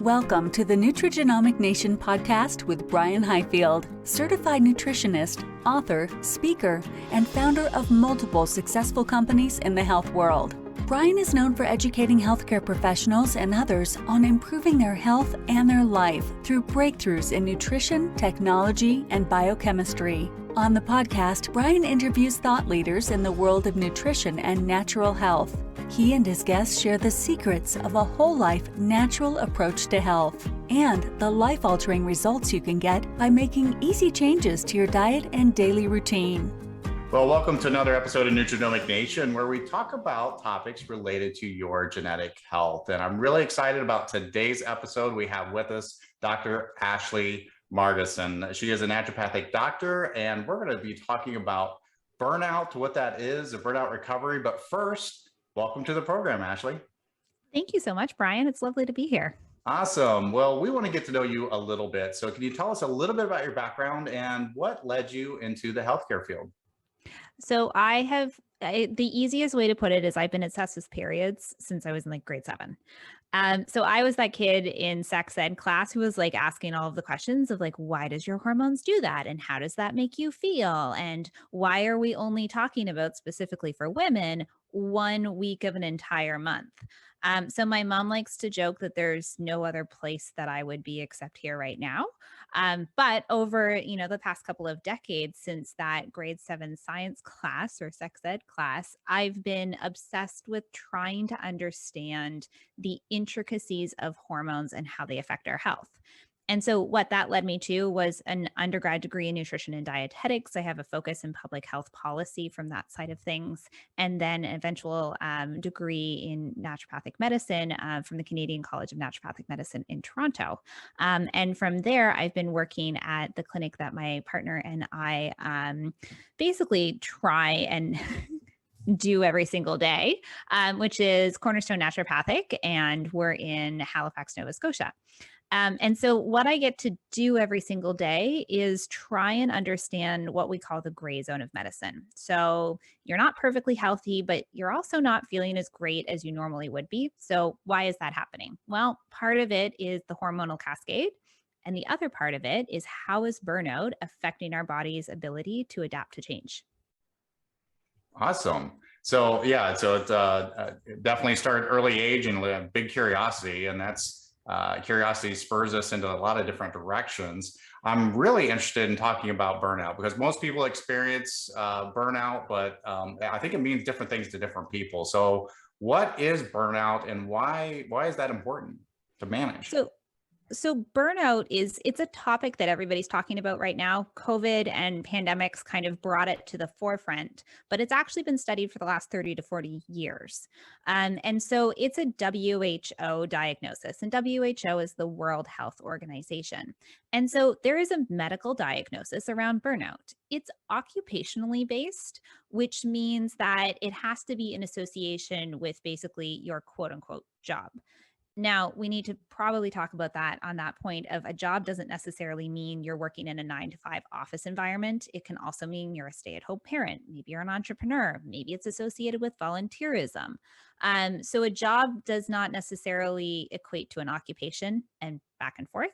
Welcome to the Nutrigenomic Nation podcast with Brian Highfield, certified nutritionist, author, speaker, and founder of multiple successful companies in the health world. Brian is known for educating healthcare professionals and others on improving their health and their life through breakthroughs in nutrition, technology, and biochemistry. On the podcast, Brian interviews thought leaders in the world of nutrition and natural health. He and his guests share the secrets of a whole life natural approach to health and the life-altering results you can get by making easy changes to your diet and daily routine. Well, welcome to another episode of Nutrigenomic Nation, where we talk about topics related to your genetic health. And I'm really excited about today's episode. We have with us Dr. Ashley Margeson. She is a naturopathic doctor, and we're going to be talking about burnout, what that is, and burnout recovery. But first, welcome to the program, Ashley. Thank you so much, Brian. It's lovely to be here. Awesome. Well, we want to get to know you a little bit. So can you tell us a little bit about your background and what led you into the healthcare field? So the easiest way to put it is I've been obsessed with periods since I was in grade 7. So I was that kid in sex ed class who was asking all of the questions of why does your hormones do that? And how does that make you feel? And why are we only talking about specifically for women 1 week of an entire month? So my mom likes to joke that there's no other place that I would be except here right now. But over, the past couple of decades since that grade 7 science class or sex ed class, I've been obsessed with trying to understand the intricacies of hormones and how they affect our health. And so what that led me to was an undergrad degree in nutrition and dietetics. I have a focus in public health policy from that side of things, and then an eventual degree in naturopathic medicine from the Canadian College of Naturopathic Medicine in Toronto. And from there, I've been working at the clinic that my partner and I basically try and do every single day, which is Cornerstone Naturopathic, and we're in Halifax, Nova Scotia. And so what I get to do every single day is try and understand what we call the gray zone of medicine. So you're not perfectly healthy, but you're also not feeling as great as you normally would be. So why is that happening? Well, part of it is the hormonal cascade. And the other part of it is how is burnout affecting our body's ability to adapt to change? Awesome. So yeah, so it definitely started early age and a big curiosity, and that's curiosity spurs us into a lot of different directions. I'm really interested in talking about burnout because most people experience burnout, but I think it means different things to different people. So what is burnout and why is that important to manage? So burnout it's a topic that everybody's talking about right now. COVID and pandemics kind of brought it to the forefront, but it's actually been studied for the last 30 to 40 years. And so it's a WHO diagnosis, and WHO is the World Health Organization. And so there is a medical diagnosis around burnout. It's occupationally based, which means that it has to be in association with basically your quote unquote job. Now, we need to probably talk about that on that point of a job doesn't necessarily mean you're working in a 9-to-5 office environment. It can also mean you're a stay-at-home parent. Maybe you're an entrepreneur. Maybe it's associated with volunteerism. So a job does not necessarily equate to an occupation and back and forth,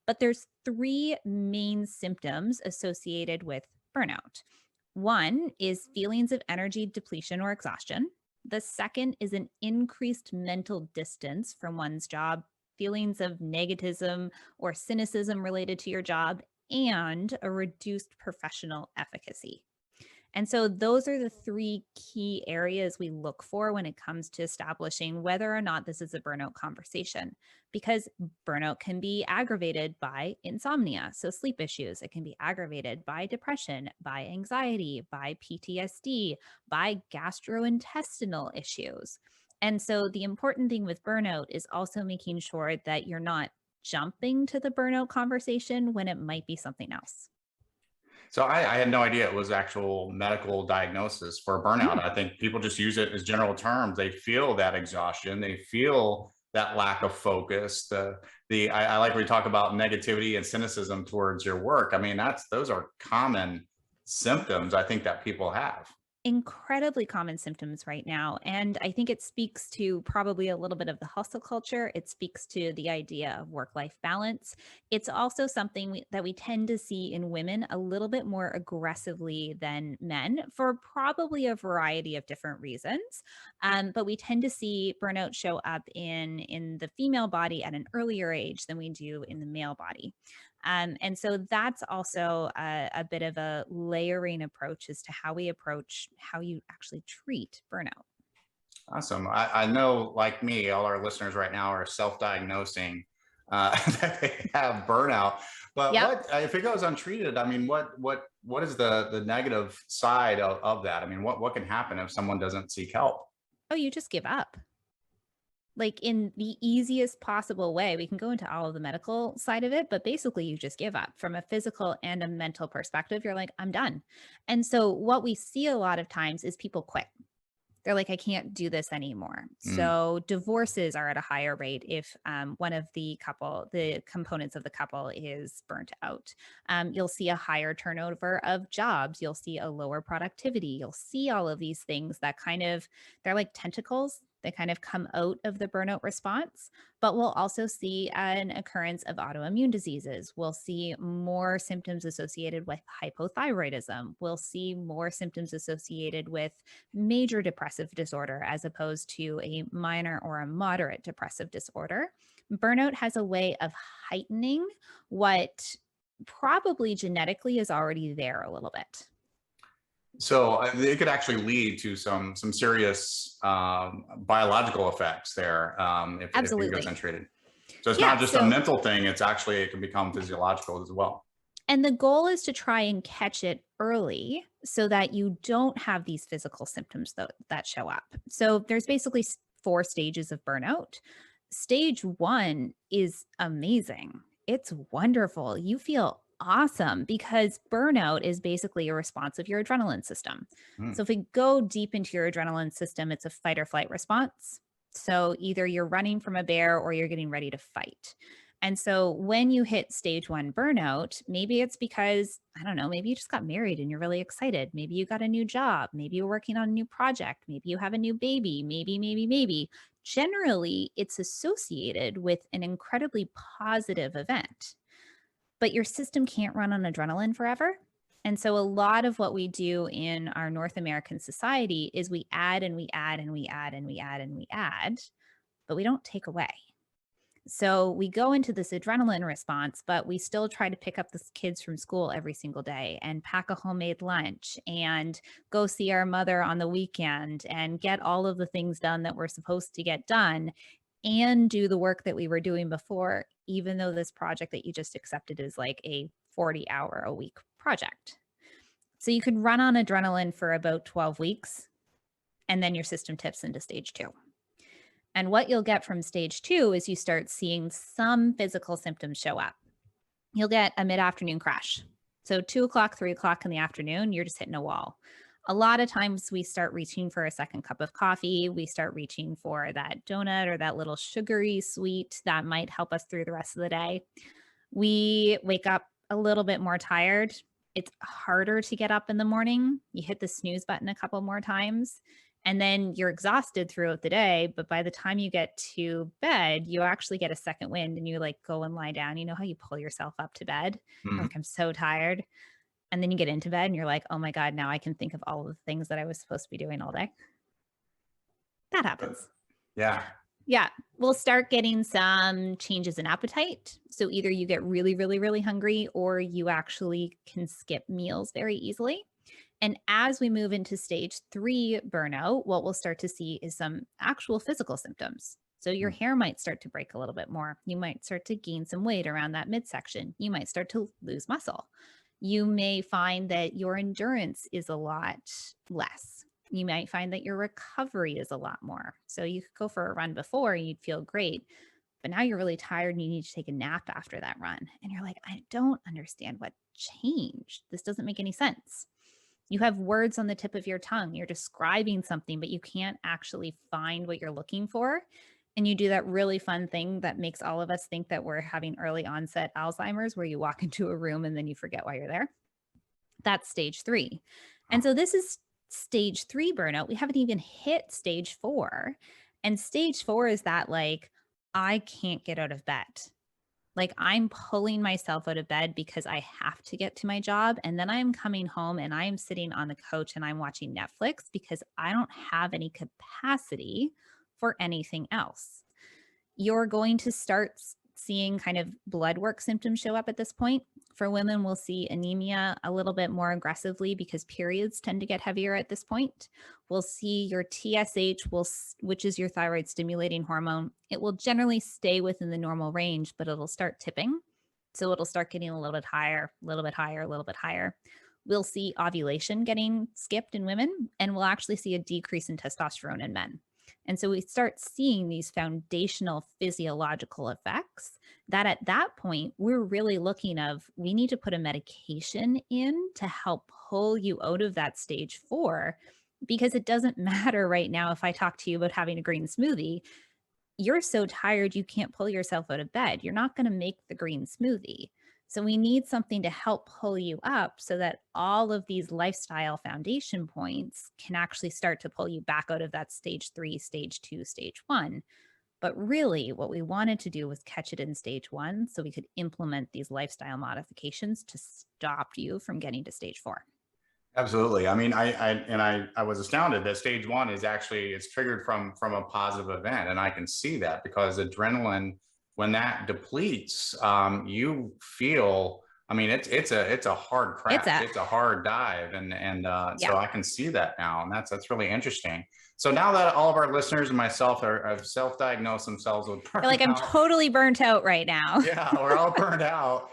but there's 3 main symptoms associated with burnout. One is feelings of energy depletion or exhaustion. The second is an increased mental distance from one's job, feelings of negativism or cynicism related to your job, and a reduced professional efficacy. And so those are the 3 key areas we look for when it comes to establishing whether or not this is a burnout conversation, because burnout can be aggravated by insomnia, so sleep issues. It can be aggravated by depression, by anxiety, by PTSD, by gastrointestinal issues. And so the important thing with burnout is also making sure that you're not jumping to the burnout conversation when it might be something else. So I had no idea it was actual medical diagnosis for burnout. I think people just use it as general terms. They feel that exhaustion. They feel that lack of focus. I like when we talk about negativity and cynicism towards your work. I mean, those are common symptoms I think that people have. incredibly common symptoms right now. And I think it speaks to probably a little bit of the hustle culture. It speaks to the idea of work-life balance. It's also something that we tend to see in women a little bit more aggressively than men for probably a variety of different reasons. But we tend to see burnout show up in the female body at an earlier age than we do in the male body. And so that's also a bit of a layering approach as to how we approach how you actually treat burnout. Awesome. I know, like me, all our listeners right now are self-diagnosing that they have burnout. But Yep. what if it goes untreated? I mean, what is the negative side of that? I mean, what can happen if someone doesn't seek help? Oh, you just give up. Like in the easiest possible way. We can go into all of the medical side of it, but basically you just give up from a physical and a mental perspective. You're like, I'm done. And so what we see a lot of times is people quit. They're like, I can't do this anymore. Mm. So divorces are at a higher rate if one of the components of the couple is burnt out. You'll see a higher turnover of jobs. You'll see a lower productivity. You'll see all of these things that they're like tentacles. They kind of come out of the burnout response, but we'll also see an occurrence of autoimmune diseases. We'll see more symptoms associated with hypothyroidism. We'll see more symptoms associated with major depressive disorder as opposed to a minor or a moderate depressive disorder. Burnout has a way of heightening what probably genetically is already there a little bit. So it could actually lead to some serious biological effects there if it Absolutely. goes untreated. So it's Yeah. not just a mental thing; it can become physiological as well. And the goal is to try and catch it early so that you don't have these physical symptoms that show up. So there's basically 4 stages of burnout. Stage 1 is amazing. It's wonderful. You feel awesome because burnout is basically a response of your adrenaline system. Mm. So if we go deep into your adrenaline system, it's a fight or flight response. So either you're running from a bear or you're getting ready to fight. And so when you hit stage 1 burnout, maybe it's because, I don't know, maybe you just got married and you're really excited. Maybe you got a new job. Maybe you're working on a new project. Maybe you have a new baby. Maybe. Generally, it's associated with an incredibly positive event, but your system can't run on adrenaline forever. And so a lot of what we do in our North American society is we add and we add and we add and we add and we add, but we don't take away. So we go into this adrenaline response, but we still try to pick up the kids from school every single day and pack a homemade lunch and go see our mother on the weekend and get all of the things done that we're supposed to get done and do the work that we were doing before, even though this project that you just accepted is like a 40-hour-a-week project. So you can run on adrenaline for about 12 weeks, and then your system tips into stage 2. And what you'll get from stage 2 is you start seeing some physical symptoms show up. You'll get a mid-afternoon crash. So 2 o'clock, 3 o'clock in the afternoon, you're just hitting a wall. A lot of times we start reaching for a second cup of coffee. We start reaching for that donut or that little sugary sweet that might help us through the rest of the day. We wake up a little bit more tired. It's harder to get up in the morning. You hit the snooze button a couple more times. And then you're exhausted throughout the day. But by the time you get to bed, you actually get a second wind and you like go and lie down. You know how you pull yourself up to bed? Mm. Like, I'm so tired. And then you get into bed and you're like, oh my God, now I can think of all of the things that I was supposed to be doing all day. That happens. Yeah. Yeah. We'll start getting some changes in appetite. So either you get really, really, really hungry or you actually can skip meals very easily. And as we move into stage 3 burnout, what we'll start to see is some actual physical symptoms. So your hair might start to break a little bit more. You might start to gain some weight around that midsection. You might start to lose muscle. You may find that your endurance is a lot less. You might find that your recovery is a lot more. So you could go for a run before and you'd feel great, but now you're really tired and you need to take a nap after that run. And you're like, I don't understand what changed. This doesn't make any sense. You have words on the tip of your tongue. You're describing something, but you can't actually find what you're looking for. And you do that really fun thing that makes all of us think that we're having early onset Alzheimer's, where you walk into a room and then you forget why you're there. That's stage 3. And so this is Stage 3 burnout, we haven't even hit stage 4. And stage 4 is that like, I can't get out of bed. Like I'm pulling myself out of bed because I have to get to my job. And then I'm coming home and I'm sitting on the couch and I'm watching Netflix because I don't have any capacity for anything else. You're going to start seeing kind of blood work symptoms show up at this point. For women, we'll see anemia a little bit more aggressively because periods tend to get heavier at this point. We'll see your TSH, which is your thyroid stimulating hormone. It will generally stay within the normal range, but it'll start tipping. So it'll start getting a little bit higher, a little bit higher, a little bit higher. We'll see ovulation getting skipped in women, and we'll actually see a decrease in testosterone in men. And so we start seeing these foundational physiological effects that at that point, we're really looking of, we need to put a medication in to help pull you out of that stage 4, because it doesn't matter right now if I talk to you about having a green smoothie, you're so tired you can't pull yourself out of bed. You're not going to make the green smoothie. So we need something to help pull you up so that all of these lifestyle foundation points can actually start to pull you back out of that stage 3, stage 2, stage 1. But really what we wanted to do was catch it in stage 1 so we could implement these lifestyle modifications to stop you from getting to stage 4. Absolutely. I mean, I was astounded that stage 1 is actually, it's triggered from a positive event. And I can see that because adrenaline, when that depletes, you feel, I mean, it's a hard crash. It's a hard dive. So I can see that now. And that's really interesting. So now that all of our listeners and myself have self-diagnosed themselves with burnout. Like, I'm totally burnt out right now. Yeah, we're all burned out.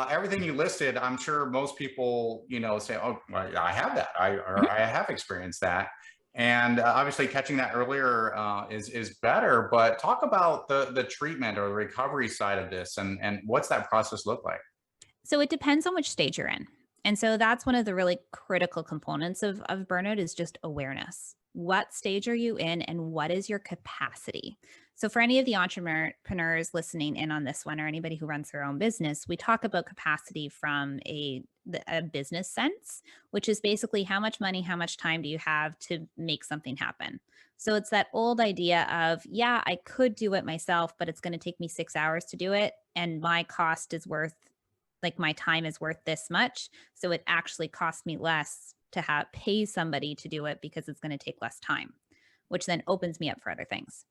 Everything you listed, I'm sure most people, say, oh, well, I have that. I have experienced that. And obviously catching that earlier is better, but talk about the treatment or the recovery side of this and what's that process look like? So it depends on which stage you're in. And so that's one of the really critical components of burnout is just awareness. What stage are you in and what is your capacity? So for any of the entrepreneurs listening in on this one or anybody who runs their own business, we talk about capacity from a business sense, which is basically how much money, how much time do you have to make something happen? So it's that old idea of, yeah, I could do it myself, but it's going to take me 6 hours to do it. And my cost is worth, like my time is worth this much. So it actually costs me less to pay somebody to do it because it's going to take less time, which then opens me up for other things.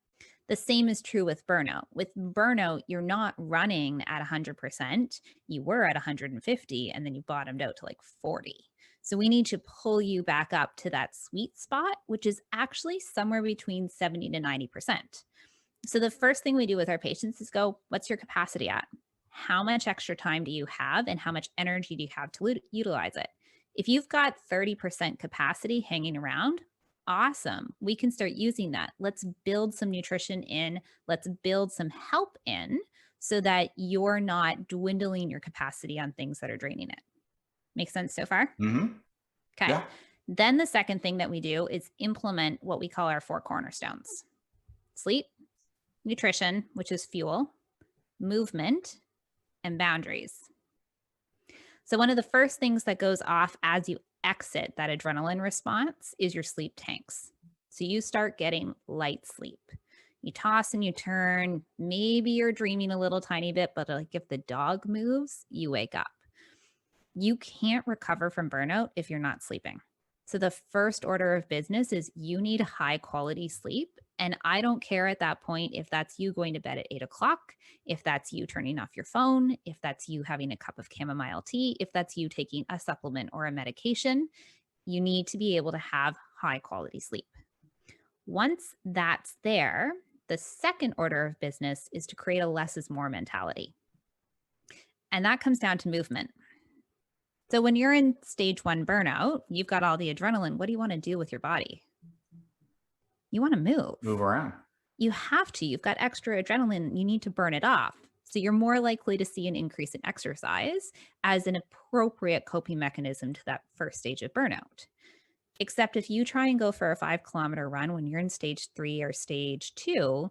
The same is true with burnout. With burnout, you're not running at 100%. You were at 150 and then you bottomed out to like 40. So we need to pull you back up to that sweet spot, which is actually somewhere between 70 to 90%. So the first thing we do with our patients is go, what's your capacity at? How much extra time do you have and how much energy do you have to utilize it? If you've got 30% capacity hanging around, awesome. We can start using that. Let's build some nutrition in. Let's build some help in so that you're not dwindling your capacity on things that are draining it. Make sense so far? Mm-hmm. Okay. Yeah. Then the second thing that we do is implement what we call our 4 cornerstones: sleep, nutrition, which is fuel, movement, and boundaries. So one of the first things that goes off as you exit that adrenaline response is your sleep tanks. So you start getting light sleep. You toss and you turn, maybe you're dreaming a little tiny bit, but like if the dog moves, you wake up. You can't recover from burnout if you're not sleeping. So the first order of business is you need high quality sleep. And I don't care at that point if that's you going to bed at 8 o'clock, if that's you turning off your phone, if that's you having a cup of chamomile tea, if that's you taking a supplement or a medication. You need to be able to have high quality sleep. Once that's there, the second order of business is to create a less is more mentality. And that comes down to movement. So when you're in stage 1 burnout, you've got all the adrenaline. What do you want to do with your body? You want to Move around. You have to. You've got extra adrenaline. You need to burn it off. So you're more likely to see an increase in exercise as an appropriate coping mechanism to that first stage of burnout. Except if you try and go for a 5-kilometer run when you're in stage 3 or stage 2,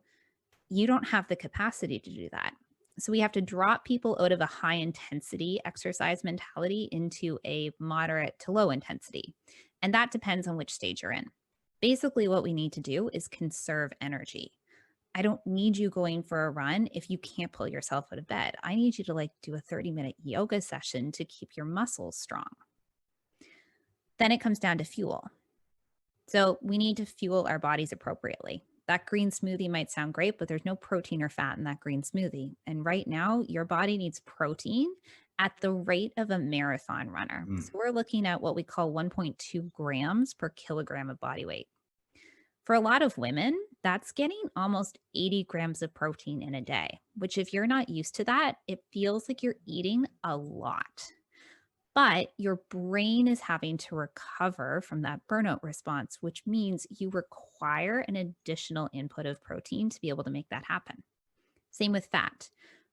you don't have the capacity to do that. So we have to drop people out of a high intensity exercise mentality into a moderate to low intensity. And that depends on which stage you're in. Basically, what we need to do is conserve energy. I don't need you going for a run if you can't pull yourself out of bed. I need you to like do a 30-minute yoga session to keep your muscles strong. Then it comes down to fuel. So we need to fuel our bodies appropriately. That green smoothie might sound great, but there's no protein or fat in that green smoothie. And right now, your body needs protein at the rate of a marathon runner. Mm. So we're looking at what we call 1.2 grams per kilogram of body weight. For a lot of women, that's getting almost 80 grams of protein in a day, which if you're not used to that, it feels like you're eating a lot. But your brain is having to recover from that burnout response, which means you require an additional input of protein to be able to make that happen. Same with fat.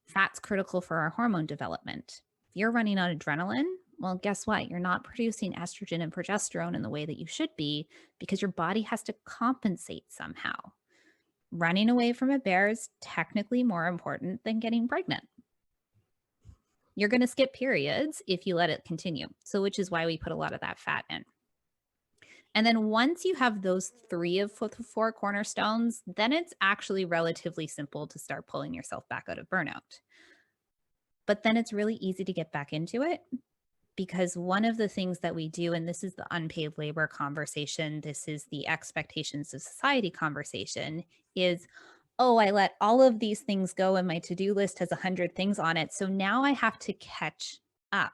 Fat's critical for our hormone development. If you're running on adrenaline, well, guess what? You're not producing estrogen and progesterone in the way that you should be because your body has to compensate somehow. Running away from a bear is technically more important than getting pregnant. You're going to skip periods if you let it continue. So, which is why we put a lot of that fat in. And then once you have those 3 of the 4 cornerstones, then it's actually relatively simple to start pulling yourself back out of burnout. But then it's really easy to get back into it because one of the things that we do, and this is the unpaid labor conversation, this is the expectations of society conversation, is, oh, I let all of these things go and my to-do list has 100 things on it. So now I have to catch up.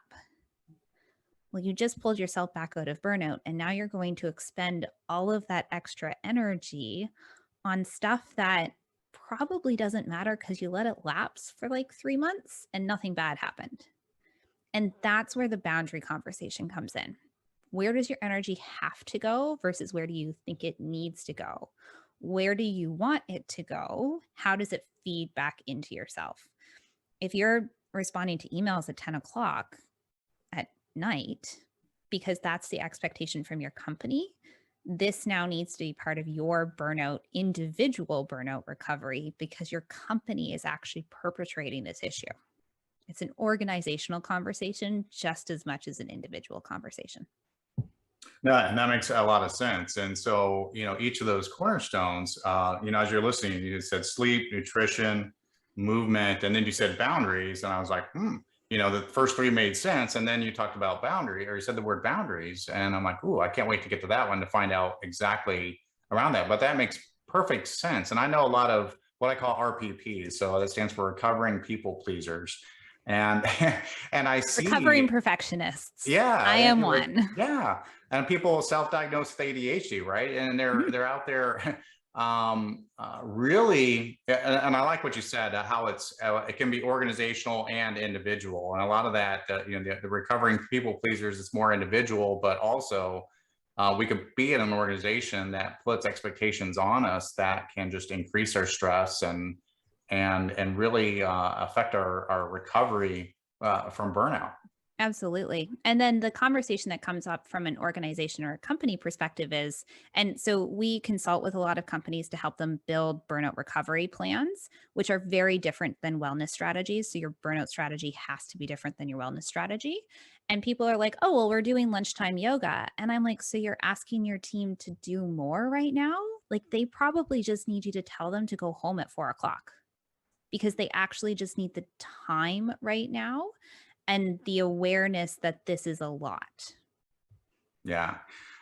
Well, you just pulled yourself back out of burnout and now you're going to expend all of that extra energy on stuff that probably doesn't matter because you let it lapse for like 3 months and nothing bad happened. And that's where the boundary conversation comes in. Where does your energy have to go versus where do you think it needs to go? Where do you want it to go? How does it feed back into yourself? If you're responding to emails at 10 o'clock at night, because that's the expectation from your company, this now needs to be part of your burnout, individual burnout recovery, because your company is actually perpetrating this issue. It's an organizational conversation just as much as an individual conversation. No, and that makes a lot of sense. And so, each of those cornerstones, as you're listening, you said sleep, nutrition, movement, and then you said boundaries. And I was like, the first 3 made sense. And then you talked about boundary, or you said the word boundaries. And I'm like, ooh, I can't wait to get to that one to find out exactly around that. But that makes perfect sense. And I know a lot of what I call RPPs. So that stands for recovering people pleasers. And and I see recovering perfectionists. Yeah, I am one. Yeah, and people self-diagnose with ADHD, right? And they're out there, really. And I like what you said, how it can be organizational and individual, and a lot of that, the recovering people pleasers is more individual, but also we could be in an organization that puts expectations on us that can just increase our stress and really affect our recovery from burnout. Absolutely. And then the conversation that comes up from an organization or a company perspective is, and so we consult with a lot of companies to help them build burnout recovery plans, which are very different than wellness strategies. So your burnout strategy has to be different than your wellness strategy. And people are like, oh, well, we're doing lunchtime yoga. And I'm like, so you're asking your team to do more right now? Like they probably just need you to tell them to go home at 4 o'clock because they actually just need the time right now and the awareness that this is a lot. Yeah.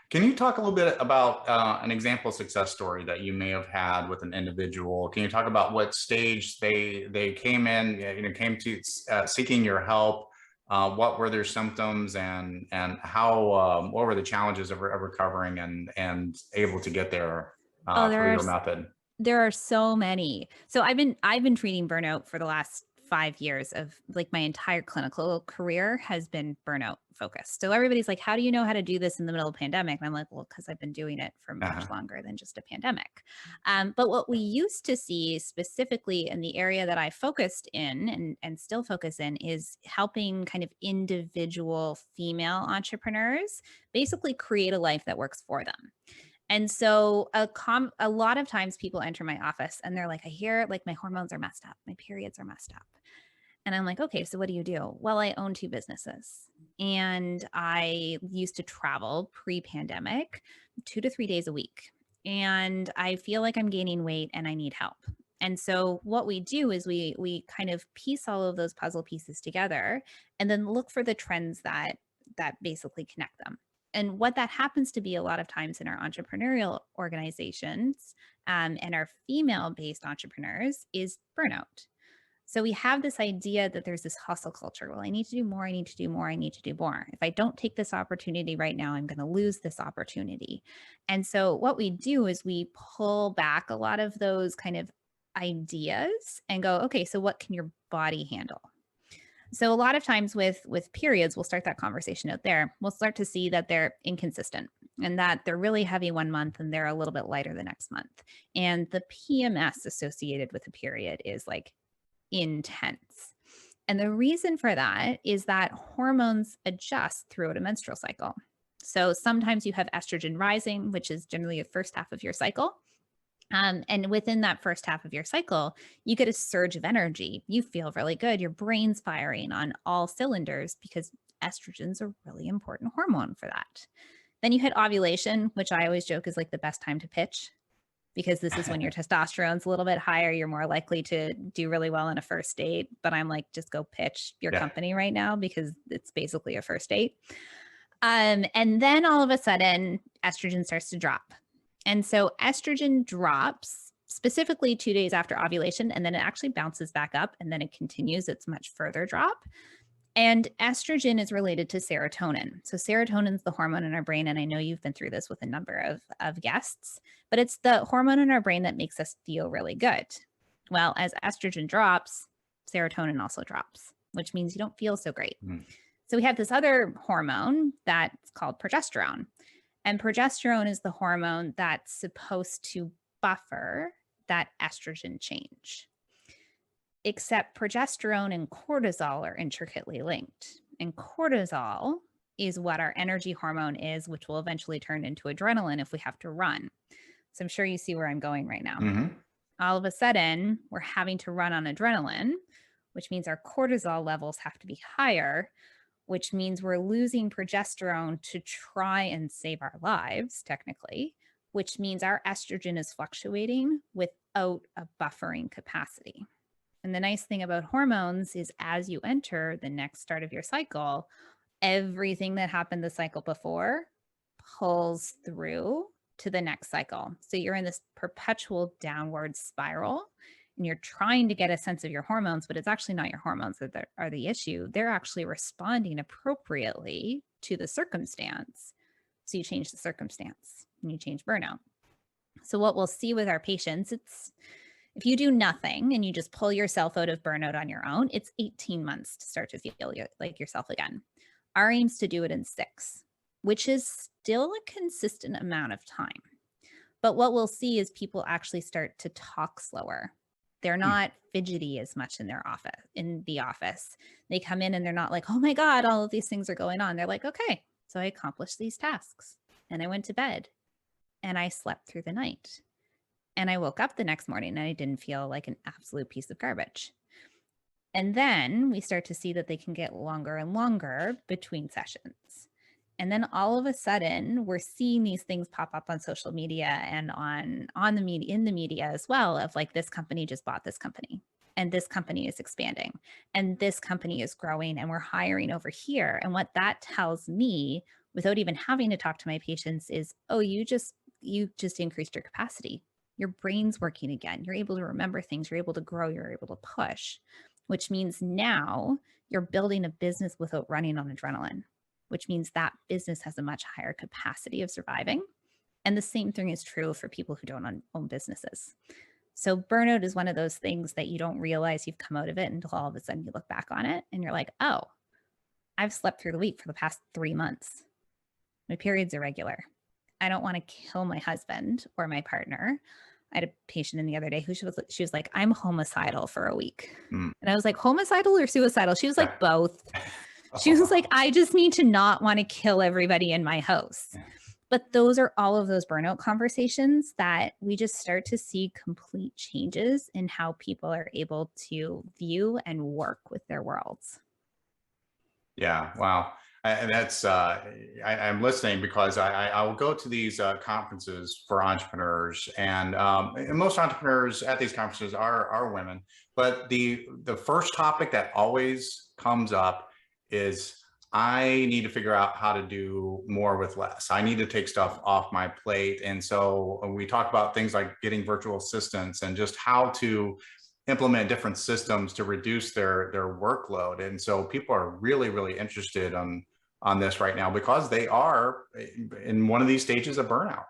Can you talk a little bit about an example success story that you may have had with an individual? Can you talk about what stage they came in, came to seeking your help? What were their symptoms and how what were the challenges of recovering and able to get there through your method? There are so many. So I've been treating burnout for the last 5 years of like my entire clinical career has been burnout focused. So everybody's like, how do you know how to do this in the middle of a pandemic? And I'm like, well, because I've been doing it for much longer than just a pandemic. But what we used to see specifically in the area that I focused in and still focus in is helping kind of individual female entrepreneurs basically create a life that works for them. And so a lot of times people enter my office and they're like, I hear like my hormones are messed up. My periods are messed up. And I'm like, okay, so what do you do? Well, I own 2 businesses and I used to travel pre-pandemic 2 to 3 days a week. And I feel like I'm gaining weight and I need help. And so what we do is we kind of piece all of those puzzle pieces together and then look for the trends that basically connect them. And what that happens to be a lot of times in our entrepreneurial organizations and our female-based entrepreneurs is burnout. So we have this idea that there's this hustle culture. Well, I need to do more. I need to do more. I need to do more. If I don't take this opportunity right now, I'm going to lose this opportunity. And so what we do is we pull back a lot of those kind of ideas and go, okay, so what can your body handle? So a lot of times with periods, we'll start that conversation out there. We'll start to see that they're inconsistent and that they're really heavy one month and they're a little bit lighter the next month. And the PMS associated with a period is like intense. And the reason for that is that hormones adjust throughout a menstrual cycle. So sometimes you have estrogen rising, which is generally the first half of your cycle. And within that first half of your cycle, you get a surge of energy. You feel really good. Your brain's firing on all cylinders because estrogen's a really important hormone for that. Then you hit ovulation, which I always joke is like the best time to pitch, because this is when your testosterone's a little bit higher. You're more likely to do really well on a first date. But I'm like, just go pitch your company right now because it's basically a first date. And then all of a sudden, estrogen starts to drop. And so estrogen drops specifically 2 days after ovulation, and then it actually bounces back up and then it continues its much further drop. And estrogen is related to serotonin. So serotonin is the hormone in our brain. And I know you've been through this with a number of guests, but it's the hormone in our brain that makes us feel really good. Well, as estrogen drops, serotonin also drops, which means you don't feel so great. So we have this other hormone that's called progesterone. And progesterone is the hormone that's supposed to buffer that estrogen change. Except progesterone and cortisol are intricately linked. And cortisol is what our energy hormone is, which will eventually turn into adrenaline if we have to run. So I'm sure you see where I'm going right now. All of a sudden, we're having to run on adrenaline, which means our cortisol levels have to be higher, which means we're losing progesterone to try and save our lives, technically, which means our estrogen is fluctuating without a buffering capacity. And the nice thing about hormones is as you enter the next start of your cycle, everything that happened the cycle before pulls through to the next cycle. So you're in this perpetual downward spiral and you're trying to get a sense of your hormones, but it's actually not your hormones that are the issue. They're actually responding appropriately to the circumstance. So you change the circumstance and you change burnout. So what we'll see with our patients, it's if you do nothing and you just pull yourself out of burnout on your own, it's 18 months to start to feel like yourself again. Our aim is to do it in 6, which is still a consistent amount of time. But what we'll see is people actually start to talk slower. They're not fidgety as much in the office. They come in and they're not like, oh my God, all of these things are going on. They're like, okay, so I accomplished these tasks and I went to bed and I slept through the night. And I woke up the next morning and I didn't feel like an absolute piece of garbage. And then we start to see that they can get longer and longer between sessions. And then all of a sudden, we're seeing these things pop up on social media and on the media, in the media as well, of like, this company just bought this company and this company is expanding and this company is growing and we're hiring over here. And what that tells me, without even having to talk to my patients, is, oh, you just increased your capacity. Your brain's working again. You're able to remember things. You're able to grow. You're able to push, which means now you're building a business without running on adrenaline, which means that business has a much higher capacity of surviving. And the same thing is true for people who don't own businesses. So burnout is one of those things that you don't realize you've come out of it until all of a sudden you look back on it and you're like, oh, I've slept through the week for the past 3 months. My period's irregular. I don't want to kill my husband or my partner. I had a patient in the other day who she was like, I'm homicidal for a week. And I was like, homicidal or suicidal? She was like, both. She was like, I just need to not want to kill everybody in my house. But those are all of those burnout conversations that we just start to see complete changes in how people are able to view and work with their worlds. Yeah, wow. I'm listening because I will go to these conferences for entrepreneurs, and most entrepreneurs at these conferences are women. But the first topic that always comes up is, I need to figure out how to do more with less. I need to take stuff off my plate. And so we talk about things like getting virtual assistants and just how to implement different systems to reduce their workload. And so people are really interested on this right now because they are in one of these stages of burnout.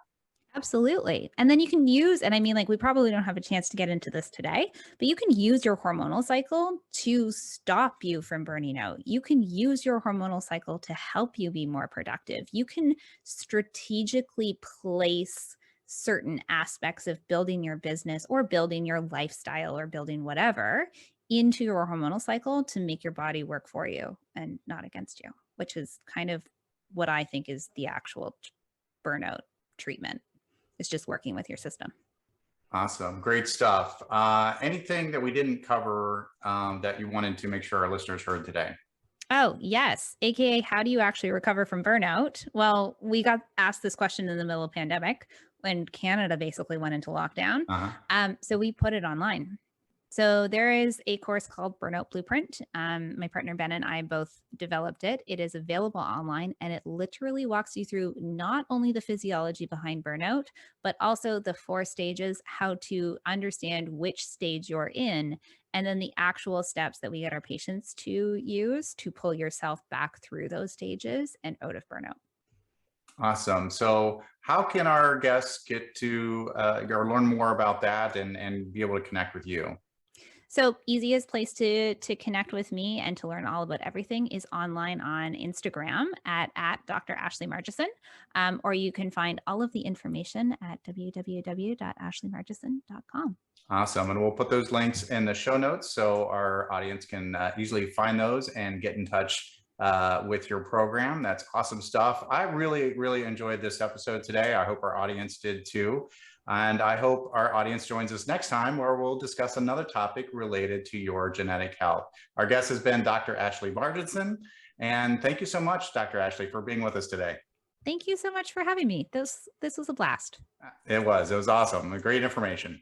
Absolutely. And then you can use, and I mean, like, we probably don't have a chance to get into this today, but you can use your hormonal cycle to stop you from burning out. You can use your hormonal cycle to help you be more productive. You can strategically place certain aspects of building your business or building your lifestyle or building whatever into your hormonal cycle to make your body work for you and not against you, which is kind of what I think is the actual burnout treatment. It's just working with your system. Awesome. Great stuff. Anything that we didn't cover that you wanted to make sure our listeners heard today? Oh, yes. AKA, how do you actually recover from burnout? Well, we got asked this question in the middle of pandemic when Canada basically went into lockdown. So we put it online. So there is a course called Burnout Blueprint. My partner Ben and I both developed it. It is available online, and it literally walks you through not only the physiology behind burnout, but also the 4 stages, how to understand which stage you're in, and then the actual steps that we get our patients to use to pull yourself back through those stages and out of burnout. Awesome. So how can our guests get to or learn more about that and be able to connect with you? So easiest place to connect with me and to learn all about everything is online on Instagram at Dr. Ashley Margeson, or you can find all of the information at www.ashleymargeson.com. Awesome. And we'll put those links in the show notes so our audience can easily find those and get in touch with your program. That's awesome stuff. I really enjoyed this episode today. I hope our audience did too. And I hope our audience joins us next time, where we'll discuss another topic related to your genetic health. Our guest has been Dr. Ashley Margeson. And thank you so much, Dr. Ashley, for being with us today. Thank you so much for having me. This was a blast. It was awesome. Great information.